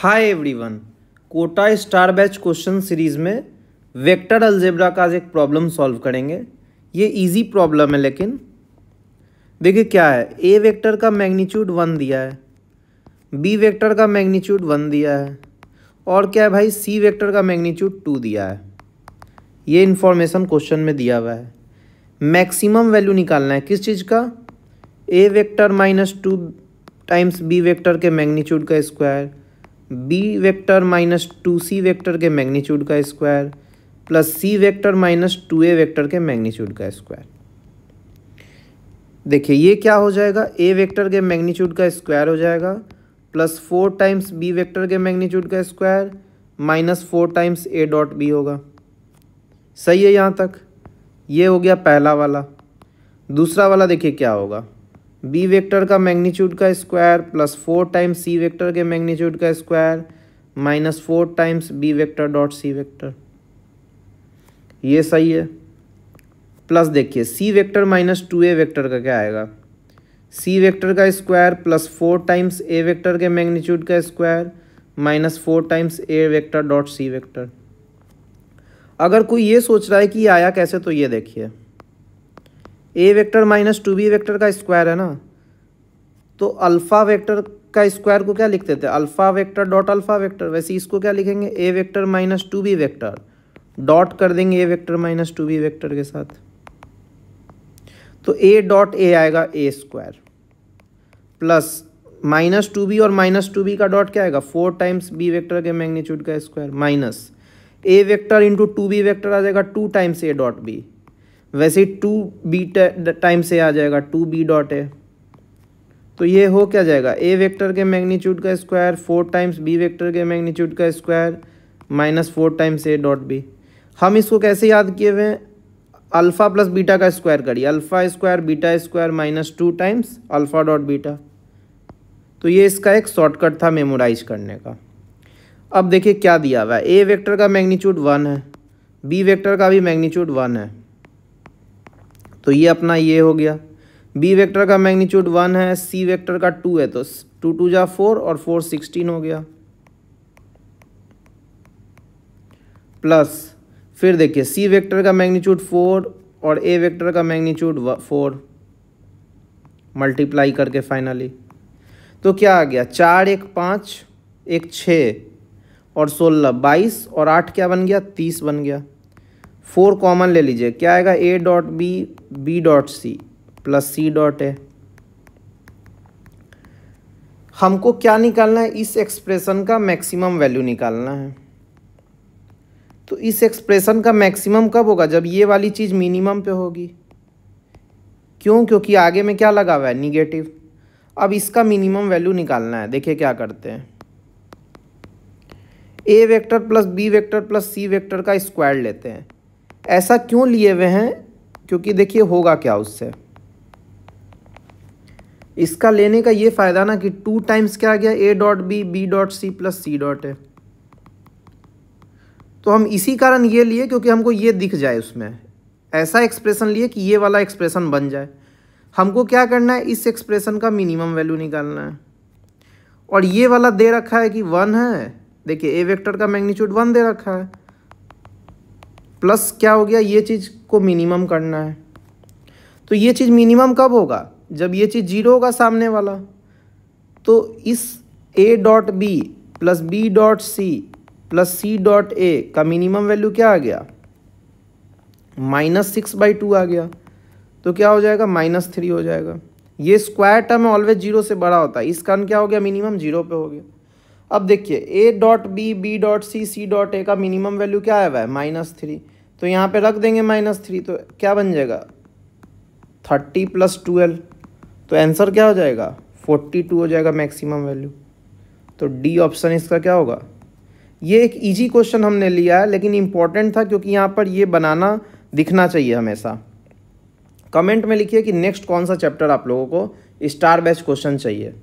हाय everyone, Kota star batch question series में vector algebra का आज एक प्रॉब्लम सॉल्व करेंगे। ये इजी प्रॉब्लम है, लेकिन देखिए क्या है। ए वेक्टर का मैग्नीट्यूड 1 दिया है, बी वेक्टर का मैग्नीट्यूड 1 दिया है, और क्या है भाई, सी वेक्टर का मैग्नीट्यूड 2 दिया है। ये इन्फॉर्मेशन क्वेश्चन में दिया हुआ है। मैक्सिमम वैल्यू निकालना है किस चीज़ का, A vector minus 2 times B vector के मैग्नीट्यूड का square, B vector minus 2 C vector के मैग्नीट्यूड का square plus C vector minus 2 A vector के मैग्नीट्यूड का स्क्वायर। देखिए ये क्या हो जाएगा, ए वेक्टर के मैग्नीट्यूड का स्क्वायर हो जाएगा प्लस 4 टाइम्स बी वेक्टर के मैग्नीट्यूड का square minus 4 times A dot B होगा। सही है यहाँ तक। ये हो गया पहला वाला। दूसरा वाला देखिए क्या होगा, बी वेक्टर का मैग्नीट्यूड का square plus 4 times C vector के मैग्नीट्यूड का square minus 4 times B vector dot C vector. ये सही है। प्लस देखिए C vector minus 2 A vector का क्या आएगा, सी वेक्टर का square plus 4 times A vector के मैग्नीट्यूड का square minus 4 times A vector dot C vector. अगर कोई ये सोच रहा है कि ये आया कैसे, तो ये देखिए ए वेक्टर माइनस 2 बी वेक्टर का स्क्वायर है ना, तो अल्फ़ा वेक्टर का स्क्वायर को क्या लिखते थे, alpha vector dot alpha vector. वैसे इसको क्या लिखेंगे, A vector minus 2 B vector dot कर देंगे A vector minus 2 B vector के साथ, तो ए डॉट ए आएगा A square plus minus 2 B और माइनस 2 बी का डॉट क्या आएगा, 4 टाइम्स बी वेक्टर के मैग्नीट्यूड का square minus A vector into 2 B vector आ जाएगा 2 टाइम्स ए डॉट बी। वैसे ही 2 बी टाइम्स ए आ जाएगा 2 बी डॉट ए। तो ये हो क्या जाएगा, ए वेक्टर के मैग्नीट्यूड का स्क्वायर 4 टाइम्स बी वेक्टर के मैग्नीट्यूड का square minus 4 times A dot B. हम इसको कैसे याद किए हुए हैं, अल्फ़ा प्लस बीटा का स्क्वायर करिए, alpha square beta square minus 2 times alpha dot beta. तो ये इसका एक शॉर्टकट था मेमोराइज करने का। अब देखिए क्या दिया हुआ है, ए वेक्टर का मैग्नीट्यूड 1 है, बी वेक्टर का भी मैग्नीट्यूड 1 है, तो ये अपना ये हो गया। बी वेक्टर का मैग्नीट्यूड 1 है, सी वेक्टर का 2 है, तो 2 2 जा 4 और 4 16 हो गया। प्लस फिर देखिए सी वेक्टर का मैग्नीट्यूड 4 और ए वेक्टर का मैग्नीट्यूड 4 मल्टीप्लाई करके फाइनली तो क्या आ गया, 4 1 5 1 6 और 16 22 और 8 क्या बन गया, 30 बन गया। 4 कॉमन ले लीजिए, क्या आएगा, A dot B B dot C plus C dot A. हमको क्या निकालना है, इस एक्सप्रेशन का मैक्सिमम वैल्यू निकालना है। तो इस एक्सप्रेशन का मैक्सिमम कब होगा, जब ये वाली चीज़ मिनिमम पे होगी। क्यों, क्योंकि आगे में क्या लगा हुआ है, निगेटिव। अब इसका मिनिमम वैल्यू निकालना है। देखिए क्या करते हैं, A vector plus B vector plus C vector का स्क्वायर लेते हैं। ऐसा क्यों लिए हुए हैं, क्योंकि देखिए होगा क्या उससे, इसका लेने का ये फ़ायदा ना कि 2 टाइम्स क्या आ गया, A dot B B dot C plus C dot A. तो हम इसी कारण ये लिए क्योंकि हमको ये दिख जाए उसमें, ऐसा एक्सप्रेशन लिए कि ये वाला एक्सप्रेशन बन जाए। हमको क्या करना है, इस एक्सप्रेशन का मिनिमम वैल्यू निकालना है। और ये वाला दे रखा है कि 1 है, देखिए ए वेक्टर का मैग्नीट्यूड 1 दे रखा है, प्लस क्या हो गया, ये चीज़ को मिनिमम करना है। तो ये चीज़ मिनिमम कब होगा, जब ये चीज़ 0 होगा सामने वाला। तो इस A dot B plus B dot C plus C dot A का मिनिमम वैल्यू क्या आ गया, -6/2 आ गया। तो क्या हो जाएगा, -3 हो जाएगा। ये स्क्वायर टर्म ऑलवेज 0 से बड़ा होता है, इस कारण क्या हो गया, मिनिमम 0 पे हो गया। अब देखिए A dot B B dot C C dot A का मिनिमम वैल्यू क्या आया हुआ है, -3। तो यहाँ पे रख देंगे -3, तो क्या बन जाएगा, 30 + 12। तो आंसर क्या हो जाएगा, 42 हो जाएगा मैक्सिमम वैल्यू। तो डी ऑप्शन इसका क्या होगा। ये एक इजी क्वेश्चन हमने लिया है, लेकिन इम्पॉर्टेंट था क्योंकि यहाँ पर ये बनाना दिखना चाहिए हमेशा। कमेंट में लिखिए कि नेक्स्ट कौन सा चैप्टर आप लोगों को स्टार बैच क्वेश्चन चाहिए।